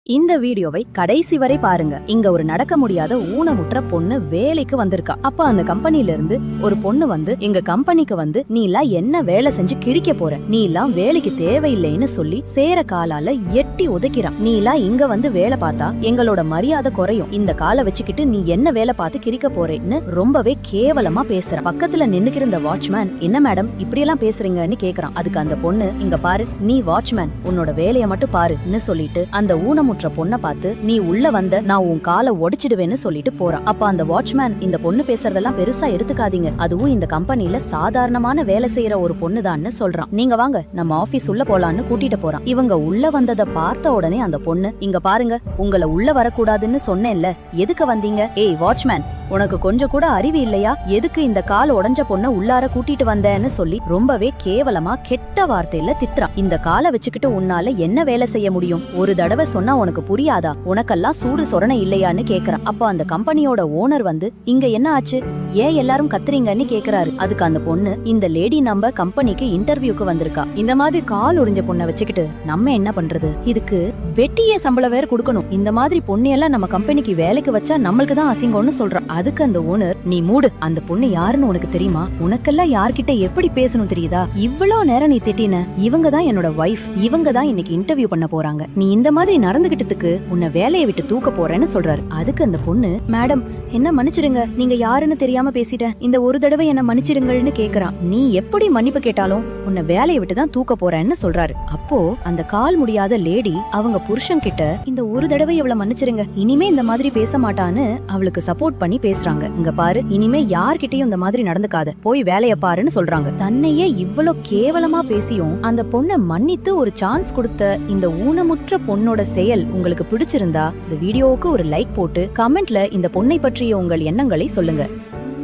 இந்த வீடியோவை கடைசி வரை பாருங்க. இங்க ஒரு நடக்க முடியாத ஊனமுற்ற பொண்ணு வேலைக்கு வந்திருக்கா. அப்ப அந்த கம்பெனில இருந்து ஒரு பொண்ணு வந்து எங்க கம்பெனிக்கு வந்து நீ எல்லாம் என்ன வேலை செஞ்சு கிழிக்க போற, நீ எல்லாம் வேலைக்கு தேவையில்லைன்னு சொல்லி சேர காலால எட்டி உதைக்கிறான். நீ எல்லாம் இங்க வந்து வேலை பார்த்தா எங்களோட மரியாதை குறையும், இந்த காலை வச்சுக்கிட்டு நீ என்ன வேலை பார்த்து கிழிக்க போறேன்னு ரொம்பவே கேவலமா பேசுறான். பக்கத்துல நின்னுக்கிற இந்த வாட்ச்மேன் என்ன மேடம் இப்படி எல்லாம் பேசுறீங்கன்னு கேக்குறான். அதுக்கு அந்த பொண்ணு இங்க பாரு, நீ வாட்ச்மேன் உன்னோட வேலையை மட்டும் பாருன்னு சொல்லிட்டு அந்த ஊனமுற்ற பொண்ணை பார்த்து நீ உள்ள வந்த நான் உன் காலை உடைச்சிடுவேன்னு சொல்லிட்டு போறான். அப்ப அந்த வாட்ச்மேன் இந்த பொண்ணு பேசுறதெல்லாம் பெருசா எடுத்துக்காதீங்க, அதுவும் இந்த கம்பெனில சாதாரணமான வேலை செய்யற ஒரு பொண்ணுதான்னு சொல்றான். நீங்க வாங்க நம்ம ஆபீஸ் உள்ள போலான்னு கூட்டிட்டு போறான். இவங்க உள்ள வந்ததை பார்த்த உடனே அந்த பொண்ணு இங்க பாருங்க, உங்களை உள்ள வரக்கூடாதுன்னு சொன்னேன்ல, எதுக்கு வந்தீங்க? ஏய் வாட்ச்மேன், உனக்கு கொஞ்சம் கூட அறிவு இல்லையா? எதுக்கு இந்த கால் உடைஞ்ச பொண்ண உள்ளார கூட்டிட்டு வந்தேன்னு சொல்லி ரொம்பவே கேவலமா கெட்ட வார்த்தையில திட்டுறான். இந்த காலை வச்சுக்கிட்டு உன்னால என்ன வேலை செய்ய முடியும்? ஒரு தடவை சொன்னா உனக்கு புரியாதா? உனக்கெல்லாம் சூடு சொரணை இல்லையான்னு கேக்குறான். அப்ப அந்த கம்பெனியோட ஓனர் வந்து இங்க என்ன ஆச்சு, ஏன் எல்லாரும் கத்துறீங்கன்னு கேக்குறாரு. அதுக்கு அந்த பொண்ணு, இந்த லேடி நம்ம கம்பெனிக்கு இன்டர்வியூக்கு வந்திருக்கா, இந்த மாதிரி கால் உடைஞ்ச பொண்ணை வச்சுக்கிட்டு நம்ம என்ன பண்றது, இதுக்கு வெட்டிய சம்பளம் வேற கொடுக்கணும், இந்த மாதிரி பொண்ணையெல்லாம் நம்ம கம்பெனிக்கு வேலைக்கு வச்சா நம்மளுக்கு தான் அசிங்கம்னு சொல்றான். அதுக்கு அந்த ஓனர், நீ மூடு, அந்த பொண்ணு யாருன்னு உனக்கு தெரியுமா? உனக்கெல்லாம் யார்கிட்ட எப்படி பேசணும் தெரியுதா? இவ்வளவு நேரம் நீ திட்டின, இவங்க தான் என்னோட வைஃப், இவங்க தான் இன்னைக்கு இன்டர்வியூ பண்ண போறாங்க, நீ இந்த மாதிரி நடந்துகிட்டதுக்கு உன்னை வேலையை விட்டு தூக்க போறேன்னு சொல்றாரு. அதுக்கு அந்த பொண்ணு, மேடம் என்ன மன்னிச்சிடுங்க, நீங்க யாருன்னு தெரியாம பேசிட்டேன், இந்த ஒரு தடவை என்ன மன்னிச்சிடுங்கன்னு கேக்குறான். நீ எப்படி மன்னிப்பு கேட்டாலும் உன்னை வேலையை விட்டு தான் தூக்க போறேன்னு சொல்றாரு. அப்போ அந்த கால் முடியாத லேடி அவங்க புருஷன் கிட்ட, இந்த ஒரு தடவை இவளை மன்னிச்சிருங்க, இனிமே இந்த மாதிரி பேச மாட்டான்னு அவளுக்கு சப்போர்ட் பண்ணி பேசுறாங்க. இங்க பாரு, இனிமே யார்கிட்டயும் இந்த மாதிரி நடந்துக்காத, போய் வேலைய பாருன்னு சொல்றாங்க. தன்னையே இவ்வளவு கேவலமா பேசியும் அந்த பொண்ணை மன்னித்து ஒரு சான்ஸ் கொடுத்த இந்த ஊனமுற்ற பொண்ணோட செயல் உங்களுக்கு பிடிச்சிருந்தா இந்த வீடியோவுக்கு ஒரு லைக் போட்டு கமெண்ட்ல இந்த பொண்ணை பற்றிய உங்கள் எண்ணங்களை சொல்லுங்க.